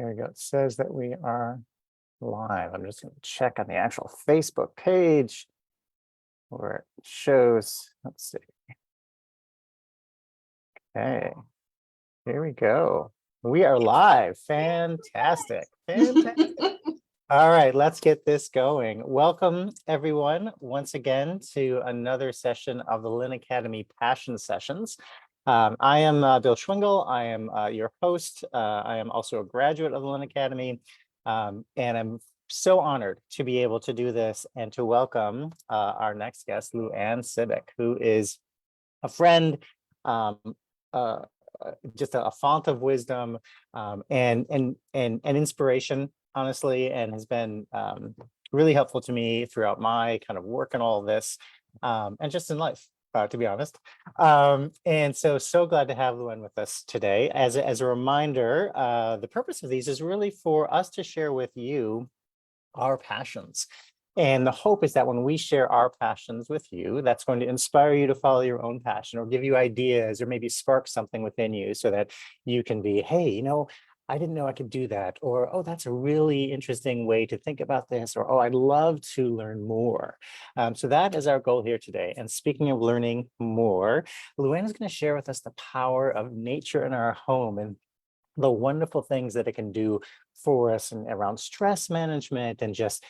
There we go. It says that we are live. I'm just going to check on the actual Facebook page where it shows. Let's see. Okay, here we go. We are live. Fantastic. Fantastic. All right, let's get this going. Welcome, everyone, once again to another session of the LuAnn Academy Passion Sessions. I am Bill Schwingel. I am your host. I am also a graduate of the LuAnn Academy, and I'm so honored to be able to do this and to welcome our next guest, LuAnn Cibik, who is a friend, just a font of wisdom and inspiration, honestly, and has been really helpful to me throughout my kind of work and all of this, and just in life, to be honest. And so glad to have LuAnn with us today. As a reminder, the purpose of these is really for us to share with you our passions. And the hope is that when we share our passions with you, that's going to inspire you to follow your own passion or give you ideas or maybe spark something within you so that you can be, hey, I didn't know I could do that. Or, oh, that's a really interesting way to think about this. Or, oh, I'd love to learn more. So that is our goal here today. And speaking of learning more, LuAnn is going to share with us the power of nature in our home and the wonderful things that it can do for us and around stress management and just,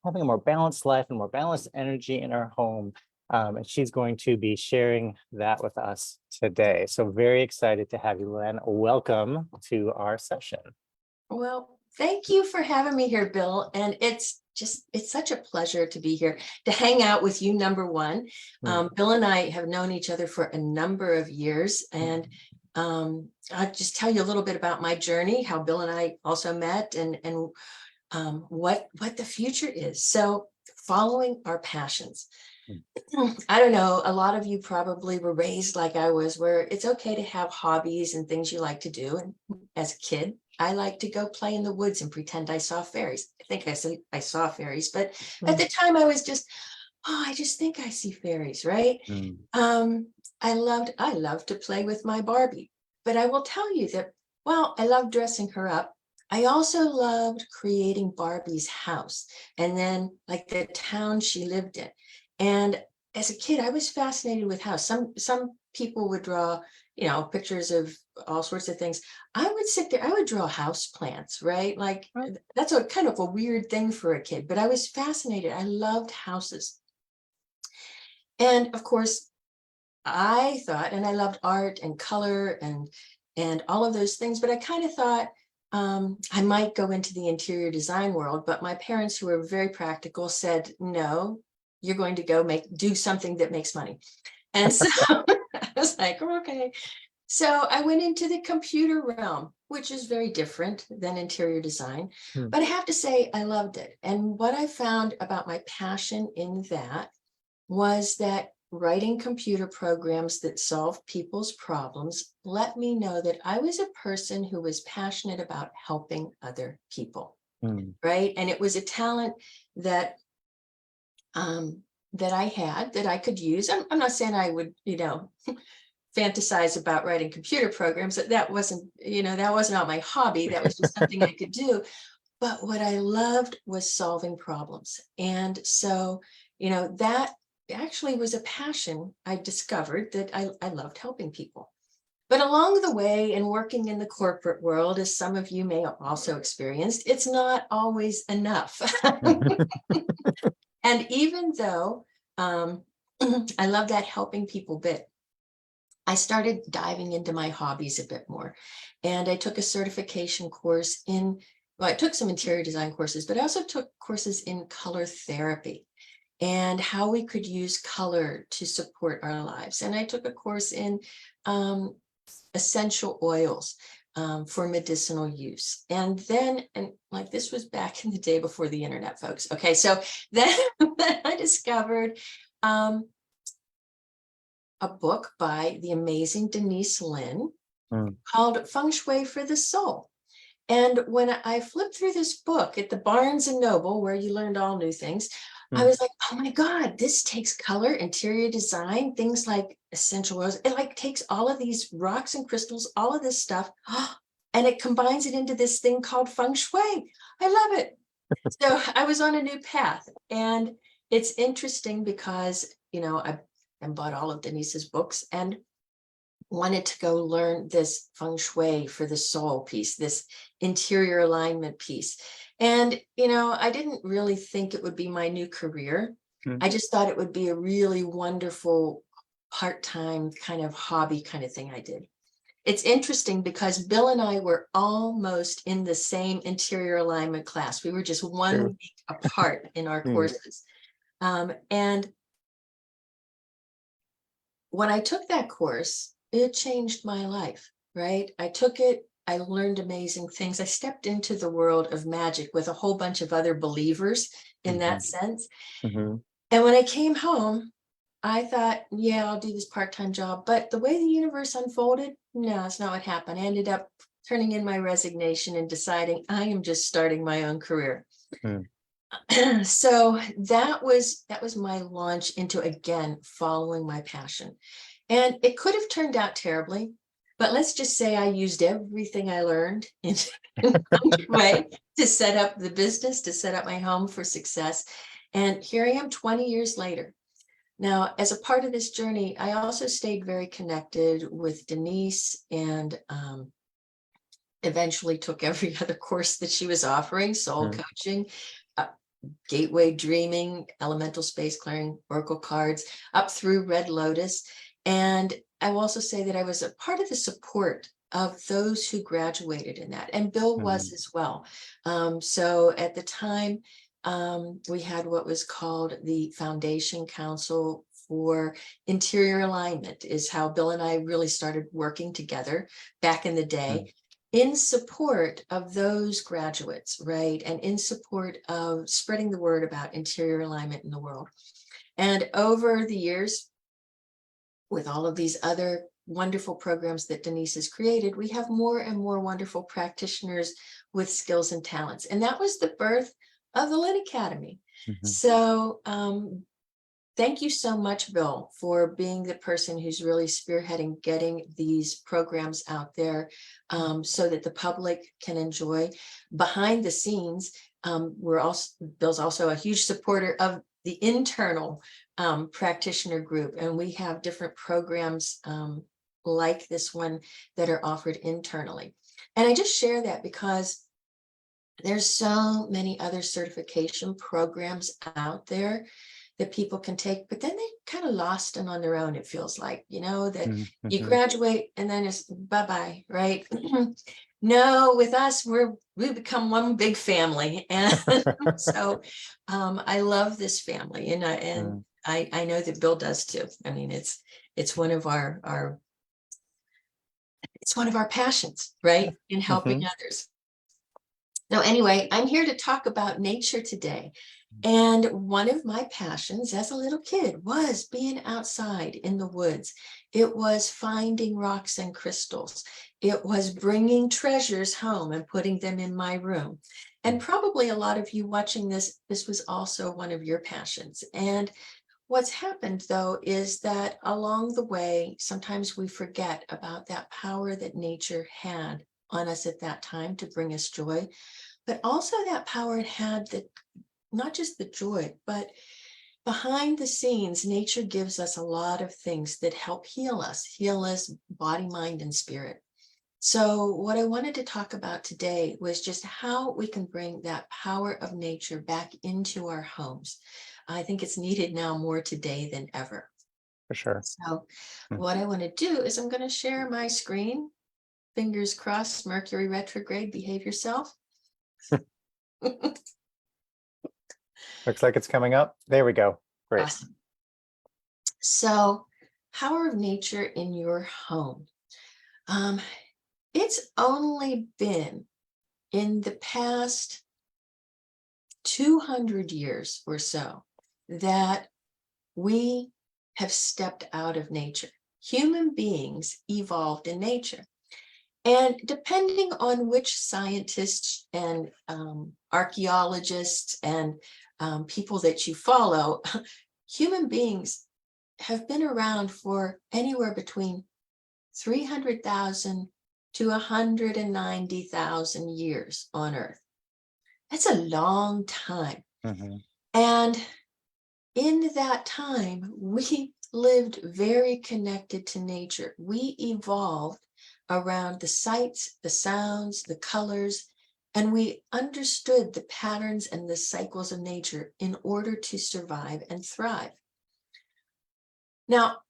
having a more balanced life and more balanced energy in our home. And she's going to be sharing that with us today. So very excited to have you, LuAnn. Welcome to our session. Well, thank you for having me here, Bill. And it's such a pleasure to be here to hang out with you, number one. Bill and I have known each other for a number of years, and I'll just tell you a little bit about my journey, how Bill and I also met, and what the future is. So following our passions. I don't know, a lot of you probably were raised like I was, where it's okay to have hobbies and things you like to do. And as a kid, I like to go play in the woods and pretend I saw fairies. I think I saw fairies, but at the time I was just, I just think I see fairies, right? I loved to play with my Barbie, but I will tell you that, I loved dressing her up. I also loved creating Barbie's house and then like the town she lived in. And as a kid, I was fascinated with how some people would draw, pictures of all sorts of things. I would sit there, I would draw house plants, right? Like that's a kind of a weird thing for a kid, but I was fascinated. I loved houses. And of course, I thought, and I loved art and color and all of those things, but I kind of thought I might go into the interior design world, but my parents, who were very practical, said, no, you're going to go do something that makes money. And so I was like, okay. So I went into the computer realm, which is very different than interior design, but I have to say I loved it. And what I found about my passion in that was that writing computer programs that solve people's problems let me know that I was a person who was passionate about helping other people, right? And it was a talent that that I had, that I could use. I'm not saying I would, fantasize about writing computer programs. That wasn't not my hobby. That was just something I could do. But what I loved was solving problems. And so, that actually was a passion. I discovered that I loved helping people. But along the way, in working in the corporate world, as some of you may have also experienced, it's not always enough. And even though I love that helping people bit, I started diving into my hobbies a bit more. And I took a certification course I took some interior design courses, but I also took courses in color therapy and how we could use color to support our lives. And I took a course in essential oils for medicinal use. And this was back in the day before the internet, folks. Okay, so then I discovered a book by the amazing Denise Lin called Feng Shui for the Soul. And when I flipped through this book at the Barnes and Noble, where you learned all new things, I was like, oh my God, this takes color, interior design, things like essential oils. It like takes all of these rocks and crystals, all of this stuff, and it combines it into this thing called feng shui. I love it. So I was on a new path, and it's interesting because, I bought all of Denise's books and wanted to go learn this feng shui for the soul piece, this interior alignment piece. And, I didn't really think it would be my new career. Mm. I just thought it would be a really wonderful part-time kind of hobby kind of thing I did. It's interesting because Bill and I were almost in the same interior alignment class. We were just one True. week apart in our Mm. courses. And when I took that course, it changed my life, right? I took it, I learned amazing things. I stepped into the world of magic with a whole bunch of other believers in that sense. Mhm. And when I came home, I thought, yeah, I'll do this part-time job. But the way the universe unfolded, no, that's not what happened. I ended up turning in my resignation and deciding I am just starting my own career. Mm. So that was my launch into, again, following my passion. And it could have turned out terribly, but let's just say I used everything I learned in a way to set up the business, to set up my home for success. And here I am 20 years later. Now, as a part of this journey, I also stayed very connected with Denise, and eventually took every other course that she was offering: soul Mm. coaching, uh, gateway dreaming, elemental space clearing, oracle cards, up through Red Lotus. And I will also say that I was a part of the support of those who graduated in that, and Bill was Mm. as well. So at the time, we had what was called the Foundation Council for Interior Alignment, is how Bill and I really started working together back in the day, Mm. in support of those graduates, right? And in support of spreading the word about interior alignment in the world. And over the years, with all of these other wonderful programs that Denise has created, we have more and more wonderful practitioners with skills and talents. And that was the birth of the LuAnn Academy. Mhm. So thank you so much, Bill, for being the person who's really spearheading getting these programs out there, so that the public can enjoy. Behind the scenes, Bill's also a huge supporter of the internal practitioner group, and we have different programs like this one that are offered internally. And I just share that because there's so many other certification programs out there that people can take, but then they kind of lost them on their own. It feels like, that Mm. you Mhm. graduate and then it's bye-bye, right? No, with us, we become one big family. And so I love this family, and Mm. I know that Bill does too. I mean, it's one of our it's one of our passions, right? In helping Mhm. others. So anyway, I'm here to talk about nature today. And one of my passions as a little kid was being outside in the woods. It was finding rocks and crystals. It was bringing treasures home and putting them in my room. And probably a lot of you watching this was also one of your passions. And what's happened, though, is that along the way, sometimes we forget about that power that nature had on us at that time to bring us joy, but also that power it had that not just the joy, but behind the scenes, nature gives us a lot of things that help heal us body, mind, and spirit. So what I wanted to talk about today was just how we can bring that power of nature back into our homes. I think it's needed now more today than ever. For sure. So Mm. what I want to do is I'm going to share my screen. Fingers crossed, Mercury retrograde, behave yourself. Looks like it's coming up. There we go. Great. Awesome. So, power of nature in your home. Um, it's only been in the past 200 years or so that we have stepped out of nature. Human beings evolved in nature. And depending on which scientists and archaeologists and people that you follow, human beings have been around for anywhere between 300,000 to 190,000 years on Earth. That's a long time. Mhm. And in that time, we lived very connected to nature. We evolved around the sights, the sounds, the colors, and we understood the patterns and the cycles of nature in order to survive and thrive. Now,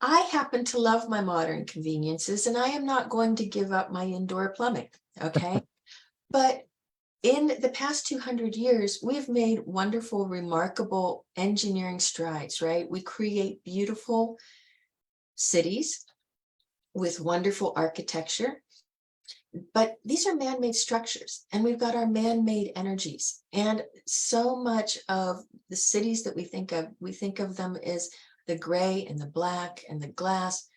I happen to love my modern conveniences, and I am not going to give up my indoor plumbing, okay? But in the past 200 years, we've made wonderful, remarkable engineering strides, right? We create beautiful cities with wonderful architecture, but these are man-made structures, and we've got our man-made energies. And so much of the cities that we think of them as the gray and the black and the glass.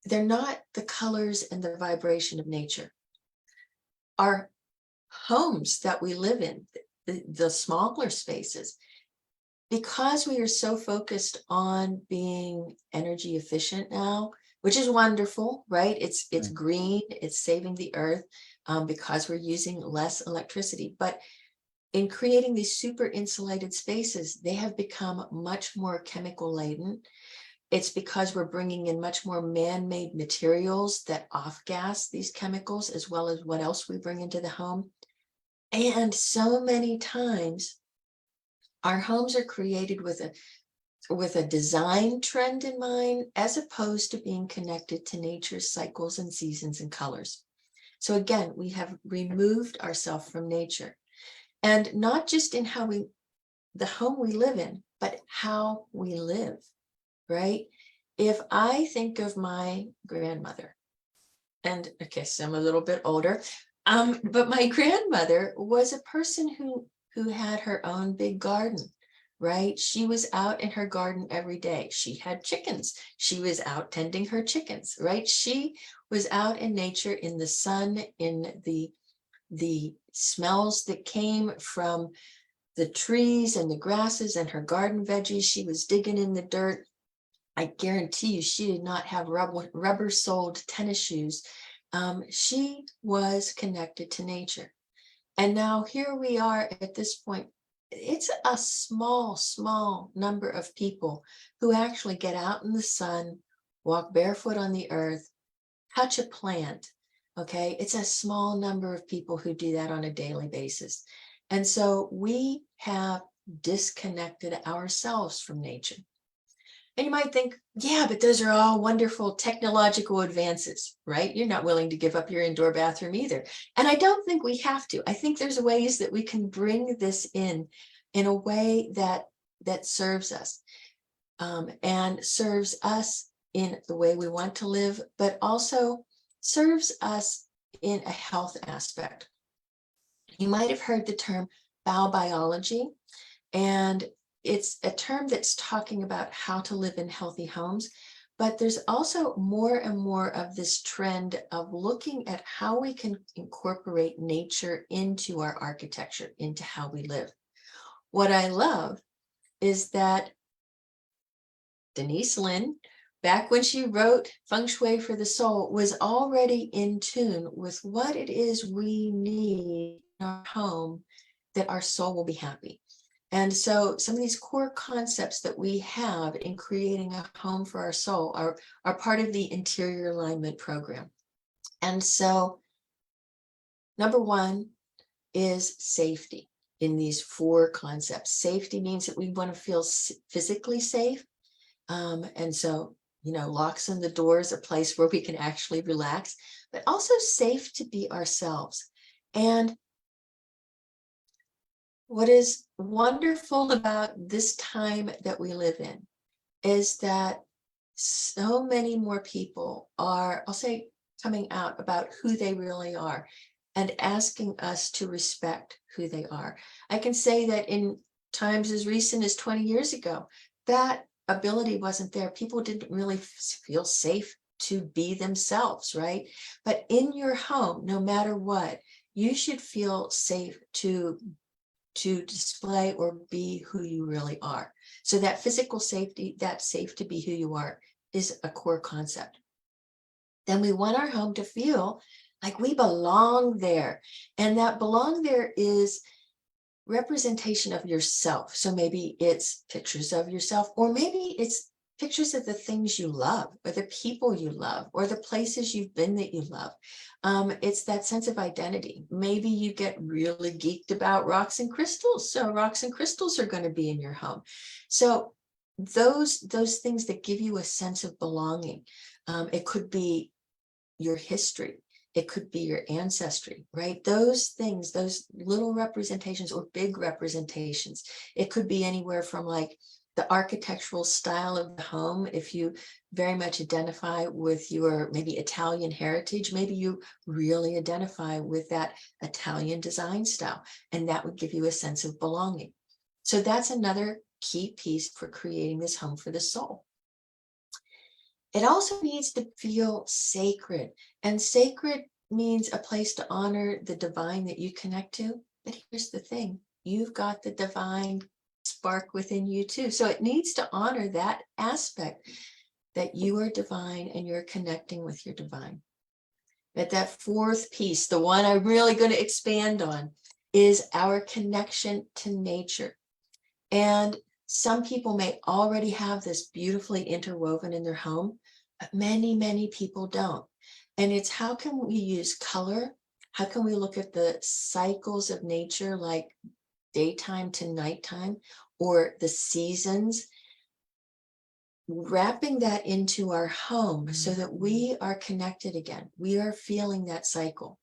They're not the colors and the vibration of nature. Our homes that we live in, the smaller spaces, because we are so focused on being energy efficient now, which is wonderful, right? It's Mm. green, it's saving the earth, because we're using less electricity. But in creating these super insulated spaces, they have become much more chemical laden. It's because we're bringing in much more man-made materials that off-gas these chemicals, as well as what else we bring into the home. And so many times, our homes are created with a design trend in mind, as opposed to being connected to nature's cycles and seasons and colors. So again, we have removed ourselves from nature, and not just in the home we live in, but how we live, right? If I think of my grandmother, and okay, so I'm a little bit older, but my grandmother was a person who had her own big garden, right? She was out in her garden every day. She had chickens. She was out tending her chickens, right? She was out in nature, in the sun, in the smells that came from the trees and the grasses and her garden veggies. She was digging in the dirt. I guarantee you, she did not have rubber-soled tennis shoes. She was connected to nature. And now here we are at this point. It's a small number of people who actually get out in the sun, walk barefoot on the earth, touch a plant. Okay, it's a small number of people who do that on a daily basis. And so we have disconnected ourselves from nature. And you might think, yeah, but those are all wonderful technological advances, right? You're not willing to give up your indoor bathroom either. And I don't think we have to. I think there's ways that we can bring this in a way that serves us, and serves us in the way we want to live, but also serves us in a health aspect. You might have heard the term biobiology, and it's a term that's talking about how to live in healthy homes. But there's also more and more of this trend of looking at how we can incorporate nature into our architecture, into how we live. What I love is that Denise Linn, back when she wrote Feng Shui for the Soul, was already in tune with what it is we need in our home that our soul will be happy. And so some of these core concepts that we have in creating a home for our soul are part of the interior alignment program. And so number one is safety in these four concepts. Safety means that we want to feel physically safe. And so, locks on the doors, a place where we can actually relax, but also safe to be ourselves. And what is wonderful about this time that we live in is that so many more people are, I'll say, coming out about who they really are and asking us to respect who they are. I can say that in times as recent as 20 years ago, that ability wasn't there. People didn't really feel safe to be themselves, right? But in your home, no matter what, you should feel safe to display or be who you really are. So that physical safety, that safe to be who you are, is a core concept. Then we want our home to feel Like we belong there. And that belong there is representation of yourself. So maybe it's pictures of yourself, or maybe it's pictures of the things you love, or the people you love, or the places you've been that you love. It's that sense of identity. Maybe you get really geeked about rocks and crystals. So rocks and crystals are going to be in your home. So those things that give you a sense of belonging. It could be your history. It could be your ancestry, right? Those things, those little representations or big representations. It could be anywhere from like the architectural style of the home. If you very much identify with your maybe Italian heritage, maybe you really identify with that Italian design style, and that would give you a sense of belonging. So that's another key piece for creating this home for the soul. It also needs to feel sacred, and sacred means a place to honor the divine that you connect to. But here's the thing, you've got the divine spark within you too. So it needs to honor that aspect that you are divine and you're connecting with your divine. But that fourth piece, the one I'm really going to expand on, is our connection to nature. And some people may already have this beautifully interwoven in their home, but many, many people don't. And it's how can we use color? How can we look at the cycles of nature, like daytime to nighttime, or the seasons, wrapping that into our home so that we are connected again. We are feeling that cycle.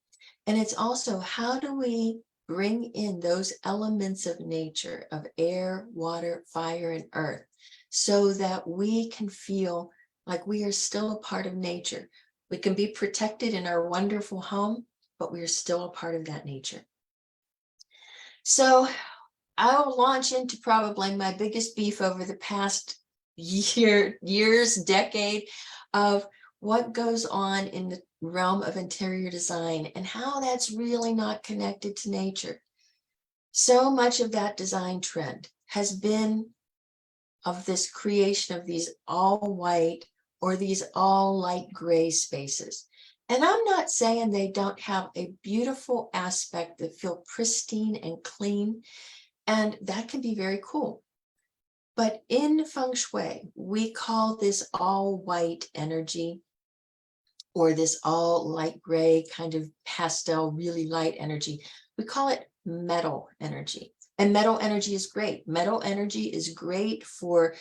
And it's also, how do we bring in those elements of nature, of air, water, fire, and earth, so that we can feel like we are still a part of nature. We can be protected in our wonderful home, but we are still a part of that nature. So I'll launch into probably my biggest beef over the past years, decade, of what goes on in the realm of interior design and how that's really not connected to nature. So much of that design trend has been of this creation of these all white or these all light gray spaces. And I'm not saying they don't have a beautiful aspect that feel pristine and clean, and that can be very cool. But in feng shui, we call this all white energy, or this all light gray kind of pastel, really light energy. We call it metal energy. And metal energy is great. Metal energy is great for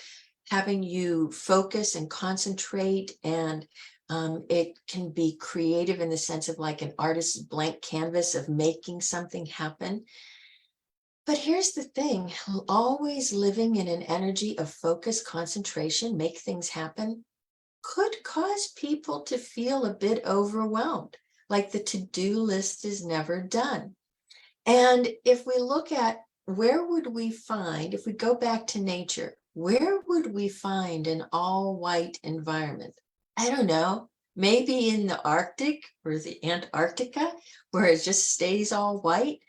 having you focus and concentrate, and it can be creative in the sense of like an artist's blank canvas of making something happen. But here's the thing, always living in an energy of focus, concentration, make things happen, could cause people to feel a bit overwhelmed, like the to-do list is never done. And if we look at where would we find, if we go back to nature, where would we find an all-white environment? I don't know, maybe in the Arctic or the Antarctica, where it just stays all white.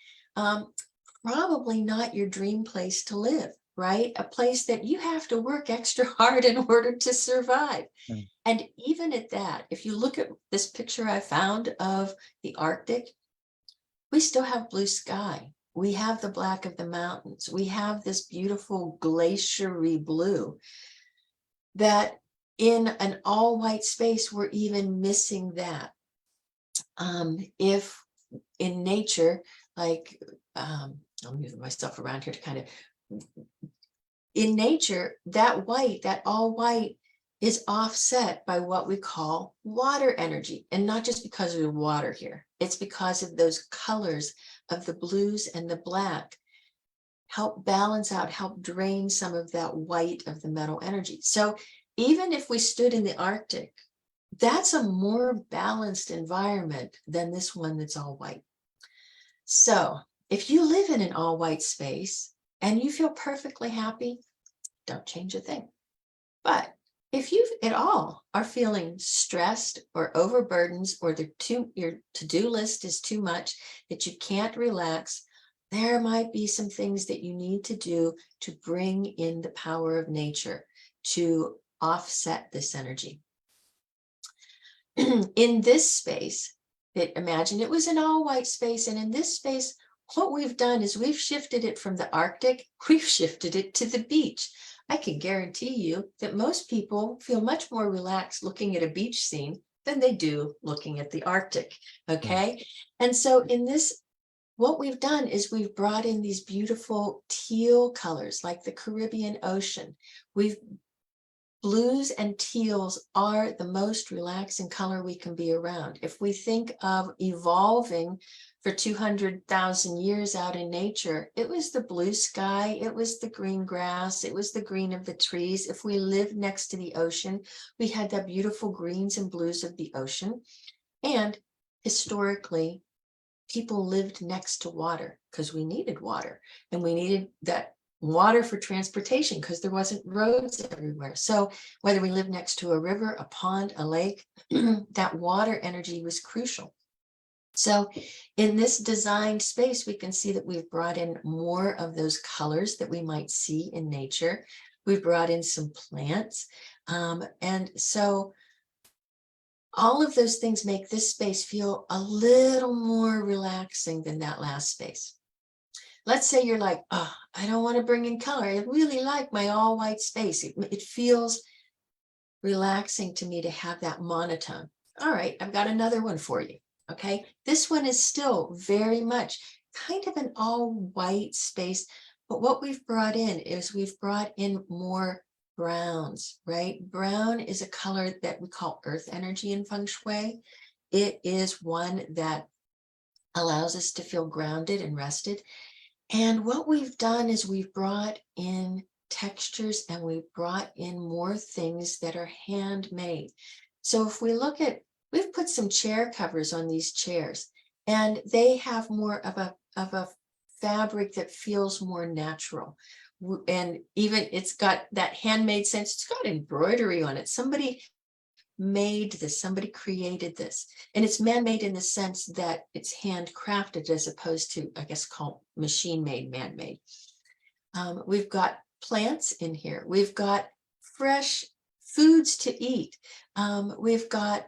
Probably not your dream place to live, right? A place that you have to work extra hard in order to survive. Mm. And even at that, if you look at this picture I found of the Arctic, we still have blue sky. We have the black of the mountains. We have this beautiful glaciery blue that in an all white space, we're even missing that. If in nature, like, I'm moving myself around here to kind of, in nature, that white, that all white is offset by what we call water energy. And not just because of the water here, it's because of those colors of the blues and the black help balance out, help drain some of that white of the metal energy. So even if we stood in the Arctic, that's a more balanced environment than this one that's all white. So if you live in an all white space and you feel perfectly happy, don't change a thing. But if you at all are feeling stressed or overburdened, or your to-do list is too much, that you can't relax, there might be some things that you need to do to bring in the power of nature to offset this energy. In this space, imagine it was an all white space. And in this space, what we've done is we've shifted it from the Arctic, we've shifted it to the beach. I can guarantee you that most people feel much more relaxed looking at a beach scene than they do looking at the Arctic. Okay. And so in this, what we've done is we've brought in these beautiful teal colors like the Caribbean Ocean. We've Blues and teals are the most relaxing color we can be around. If we think of evolving for 200,000 years out in nature, it was the blue sky, it was the green grass, it was the green of the trees. If we lived next to the ocean, we had the beautiful greens and blues of the ocean. And historically, people lived next to water because we needed water, and we needed that water for transportation because there wasn't roads everywhere. So whether we live next to a river, a pond, a lake, that water energy was crucial. So in this designed space, we can see that we've brought in more of those colors that we might see in nature. We've brought in some plants. And so all of those things make this space feel a little more relaxing than that last space. Let's say you're like, oh, I don't want to bring in color. I really like my all white space. It feels relaxing to me to have that monotone. All right, I've got another one for you. Okay, this one is still very much kind of an all white space, but what we've brought in is we've brought in more browns, right? Brown is a color that we call earth energy in feng shui. It is one that allows us to feel grounded and rested. And what we've done is we've brought in textures and we've brought in more things that are handmade. So if we look at, we've put some chair covers on these chairs, and they have more of a fabric that feels more natural. And even it's got that handmade sense. It's got embroidery on it. Somebody made this, somebody created this, and it's man-made in the sense that it's handcrafted as opposed to, I guess, called machine-made, man-made. We've got plants in here. We've got fresh foods to eat. We've got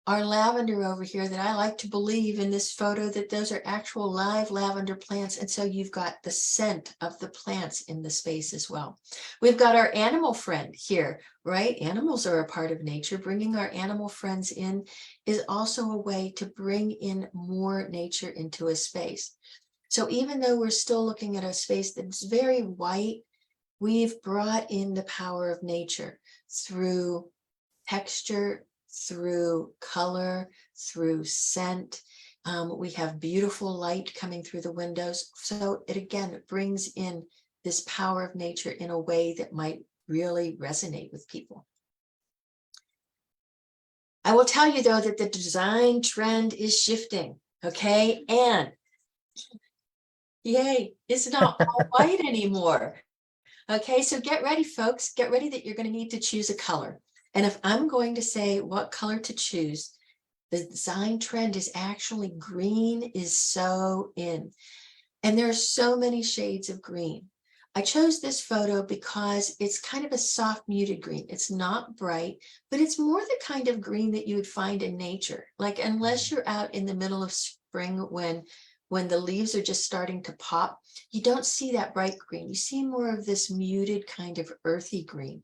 our lavender over here that I like to believe in this photo that those are actual live lavender plants. And so you've got the scent of the plants in the space as well. We've got our animal friend here, right? Animals are a part of nature. Bringing our animal friends in is also a way to bring in more nature into a space. So even though we're still looking at a space that's very white, we've brought in the power of nature through texture, through color, through scent. We have beautiful light coming through the windows. So it again brings in this power of nature in a way that might really resonate with people. I will tell you though that the design trend is shifting, okay? And yay, it's not all white anymore. Okay, so get ready, folks. Get ready that you're going to need to choose a color. And if I'm going to say what color to choose, the design trend is actually green is so in. And there are so many shades of green. I chose this photo because it's kind of a soft muted green. It's not bright, but it's more the kind of green that you would find in nature. Like unless you're out in the middle of spring when the leaves are just starting to pop, you don't see that bright green. You see more of this muted kind of earthy green.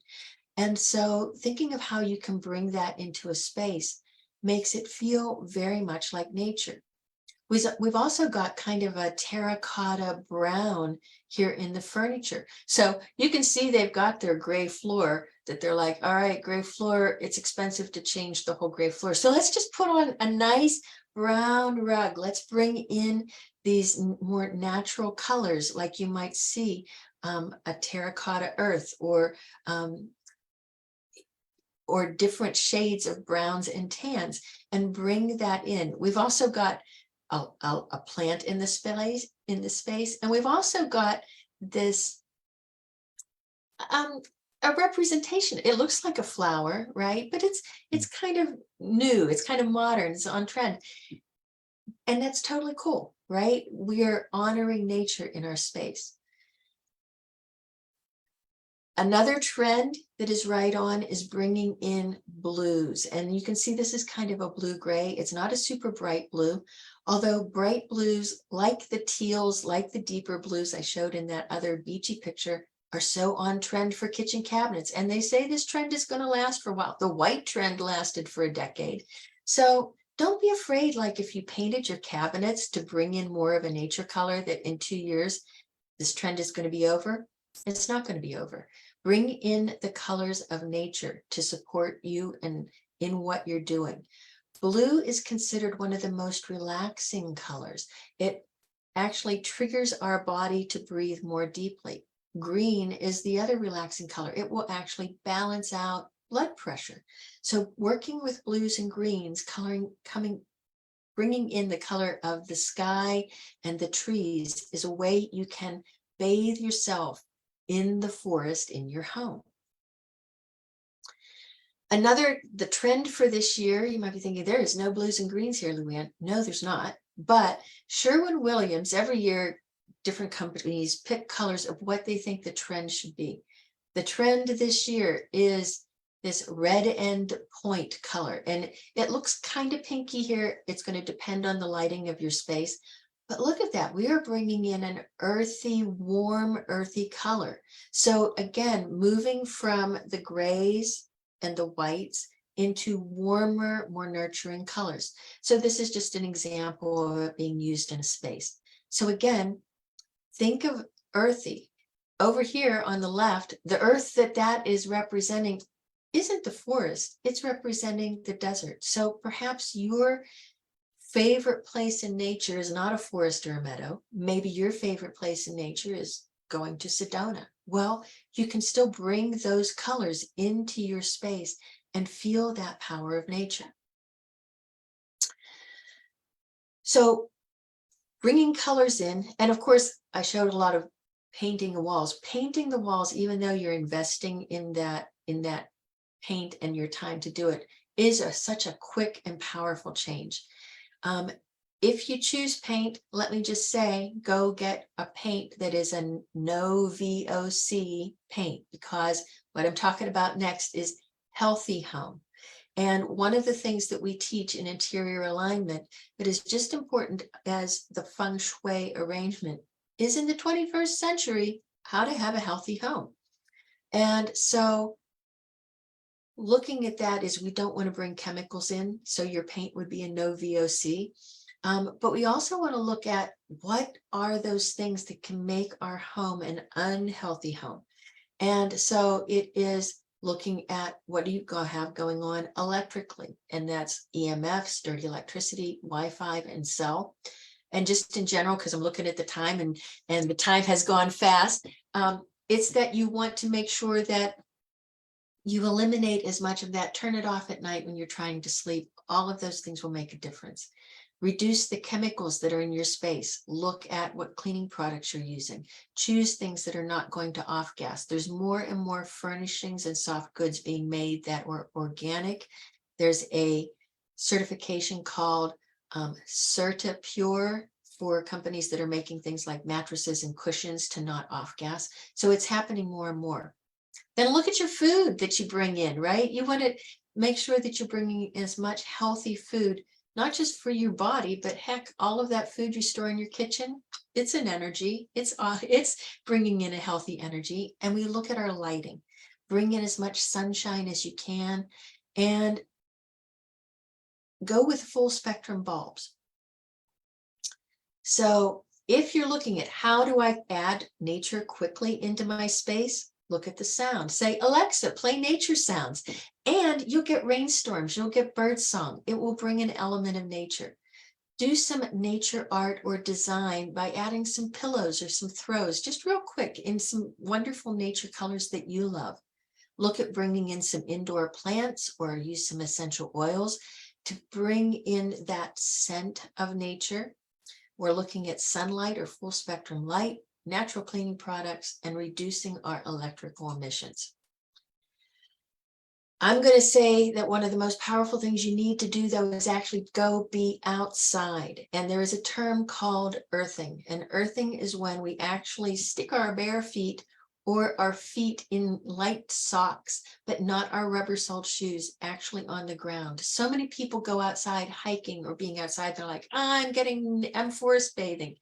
And so thinking of how you can bring that into a space makes it feel very much like nature. We've also got kind of a terracotta brown here in the furniture. So you can see they've got their gray floor that they're like, all right, gray floor, it's expensive to change the whole gray floor. So let's just put on a nice brown rug. Let's bring in these more natural colors like you might see a terracotta earth or different shades of browns and tans, and bring that in. We've also got a plant in the space, and we've also got this a representation. It looks like a flower, right? But it's kind of new, it's kind of modern, it's on trend. And that's totally cool, right? We are honoring nature in our space. Another trend that is right on is bringing in blues. And you can see this is kind of a blue-gray. It's not a super bright blue, although bright blues like the teals, like the deeper blues I showed in that other beachy picture, are so on trend for kitchen cabinets. And they say this trend is going to last for a while. The white trend lasted for a decade. So don't be afraid, like if you painted your cabinets to bring in more of a nature color, that in 2 years, this trend is going to be over. It's not going to be over. Bring in the colors of nature to support you and in what you're doing. Blue is considered one of the most relaxing colors. It actually triggers our body to breathe more deeply. Green is the other relaxing color. It will actually balance out blood pressure. So working with blues and greens, bringing in the color of the sky and the trees is a way you can bathe yourself in the forest in your home. The trend for this year, you might be thinking, there is no blues and greens here, LuAnn. No, there's not. But Sherwin-Williams, every year, different companies pick colors of what they think the trend should be. The trend this year is this red end point color, and it looks kind of pinky here. It's going to depend on the lighting of your space. But look at that. We are bringing in an earthy, warm, earthy color. So again, moving from the grays and the whites into warmer, more nurturing colors. So this is just an example of it being used in a space. So again, think of earthy. Over here on the left, the earth that is representing isn't the forest, it's representing the desert. So perhaps your favorite place in nature is not a forest or a meadow. Maybe your favorite place in nature is going to Sedona. Well, you can still bring those colors into your space and feel that power of nature. So bringing colors in, and of course, I showed a lot of painting the walls. Painting the walls, even though you're investing in that paint and your time to do it, is such a quick and powerful change. If you choose paint, let me just say, go get a paint that is a no VOC paint, because what I'm talking about next is healthy home. And one of the things that we teach in interior alignment that is just important as the feng shui arrangement is, in the 21st century, how to have a healthy home. And so looking at that is, we don't want to bring chemicals in. So your paint would be a no VOC. But we also want to look at what are those things that can make our home an unhealthy home. And so it is looking at what do you have going on electrically, and that's EMFs, dirty electricity, Wi-Fi, and cell. And just in general, because I'm looking at the time and the time has gone fast, it's that you want to make sure that you eliminate as much of that, turn it off at night when you're trying to sleep. All of those things will make a difference. Reduce the chemicals that are in your space. Look at what cleaning products you're using. Choose things that are not going to off gas. There's more and more furnishings and soft goods being made that are organic. There's a certification called Certa Pure for companies that are making things like mattresses and cushions to not off gas. So it's happening more and more. Then look at your food that you bring in, right? You want to make sure that you're bringing in as much healthy food, not just for your body, but heck, all of that food you store in your kitchen, it's an energy. It's bringing in a healthy energy. And we look at our lighting. Bring in as much sunshine as you can, and go with full spectrum bulbs. So if you're looking at how do I add nature quickly into my space, look at the sound. Say, Alexa, play nature sounds. And you'll get rainstorms, you'll get bird song. It will bring an element of nature. Do some nature art or design by adding some pillows or some throws, just real quick, in some wonderful nature colors that you love. Look at bringing in some indoor plants or use some essential oils to bring in that scent of nature. We're looking at sunlight or full spectrum light, natural cleaning products, and reducing our electrical emissions. I'm going to say that one of the most powerful things you need to do, though, is actually go be outside. And there is a term called earthing. And earthing is when we actually stick our bare feet or our feet in light socks, but not our rubber soled shoes actually on the ground. So many people go outside hiking or being outside. They're like, I'm forest bathing.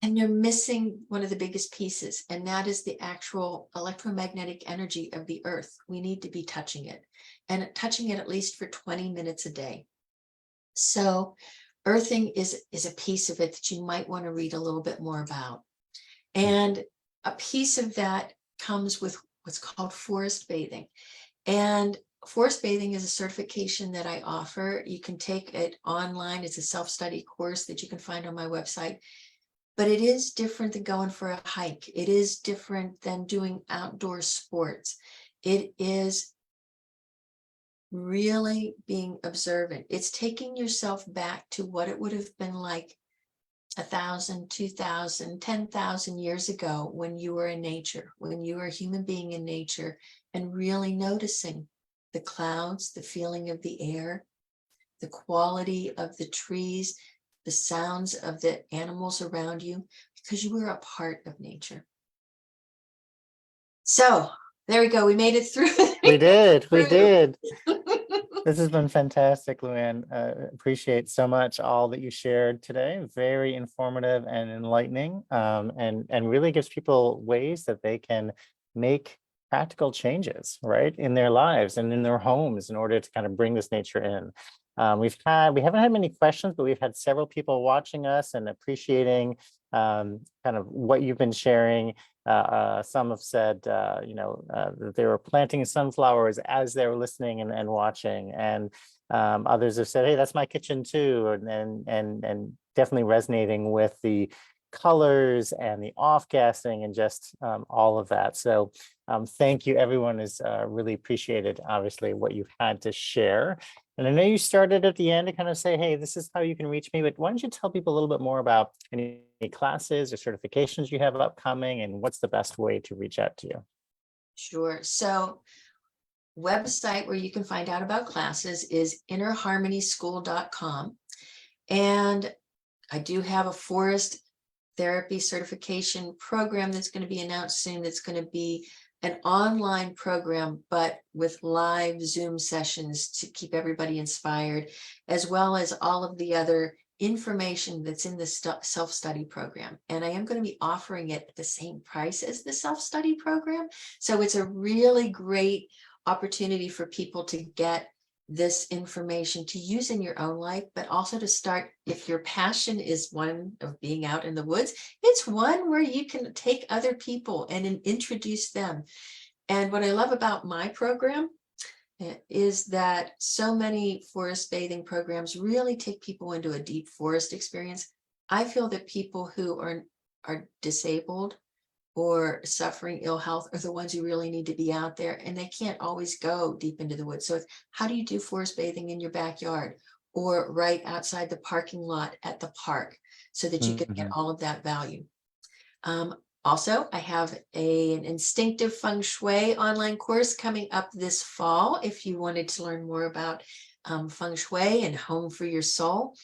And you're missing one of the biggest pieces, and that is the actual electromagnetic energy of the earth. We need to be touching it, and touching it at least for 20 minutes a day. So earthing is a piece of it that you might want to read a little bit more about. And a piece of that comes with what's called forest bathing. And forest bathing is a certification that I offer. You can take it online. It's a self-study course that you can find on my website. But it is different than going for a hike. It is different than doing outdoor sports. It is really being observant. It's taking yourself back to what it would have been like 1,000, 2,000, 10,000 years ago when you were in nature, when you were a human being in nature, and really noticing the clouds, the feeling of the air, the quality of the trees, the sounds of the animals around you, because you were a part of nature. So there we go. We made it through. We did. We did. This has been fantastic, LuAnn. Appreciate so much all that you shared today. Very informative and enlightening, and really gives people ways that they can make practical changes, right, in their lives and in their homes in order to kind of bring this nature in. We haven't had many questions, but we've had several people watching us and appreciating kind of what you've been sharing. Some have said, that they were planting sunflowers as they were listening and watching, and others have said, "Hey, that's my kitchen too," and definitely resonating with the colors and the off-gassing and just all of that. So thank you, everyone. Is really appreciated, obviously, what you've had to share. And I know you started at the end to kind of say, hey, this is how you can reach me, but why don't you tell people a little bit more about any classes or certifications you have upcoming and what's the best way to reach out to you? Sure. So website where you can find out about classes is innerharmonyschool.com. And I do have a forest therapy certification program that's going to be announced soon. That's going to be an online program, but with live Zoom sessions to keep everybody inspired, as well as all of the other information that's in the self-study program. And I am going to be offering it at the same price as the self-study program. So it's a really great opportunity for people to get this information to use in your own life, but also to start, if your passion is one of being out in the woods, it's one where you can take other people and introduce them. And what I love about my program is that so many forest bathing programs really take people into a deep forest experience. I feel that people who are disabled or suffering ill health are the ones who really need to be out there, and they can't always go deep into the woods. So it's, how do you do forest bathing in your backyard or right outside the parking lot at the park so that you can get all of that value? Also, I have an instinctive feng shui online course coming up this fall if you wanted to learn more about feng shui and home for your soul,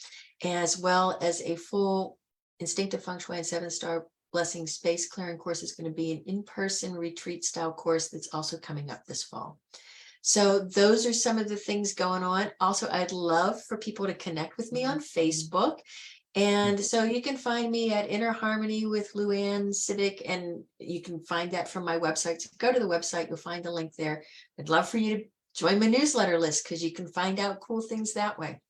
as well as a full instinctive feng shui and 7-star blessing space clearing course is going to be an in-person retreat style course that's also coming up this fall. So those are some of the things going on. Also, I'd love for people to connect with me on Facebook. And so you can find me at Inner Harmony with LuAnn Cibik, and you can find that from my website. So go to the website, you'll find the link there. I'd love for you to join my newsletter list because you can find out cool things that way.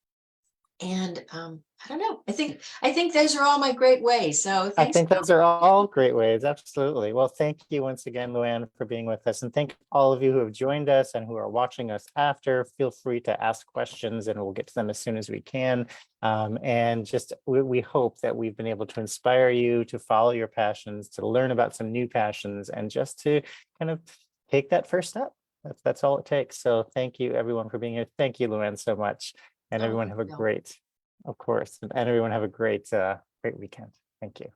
And I don't know. I think those are all my great ways. So I thanks. think those are all great ways. Absolutely. Well, thank you once again, LuAnn, for being with us. And thank all of you who have joined us and who are watching us after. Feel free to ask questions and we'll get to them as soon as we can. And just we hope that we've been able to inspire you to follow your passions, to learn about some new passions, and just to kind of take that first step. That's all it takes. So thank you, everyone, for being here. Thank you, LuAnn, so much. And everyone have a great, of course, and everyone have a great weekend. Thank you.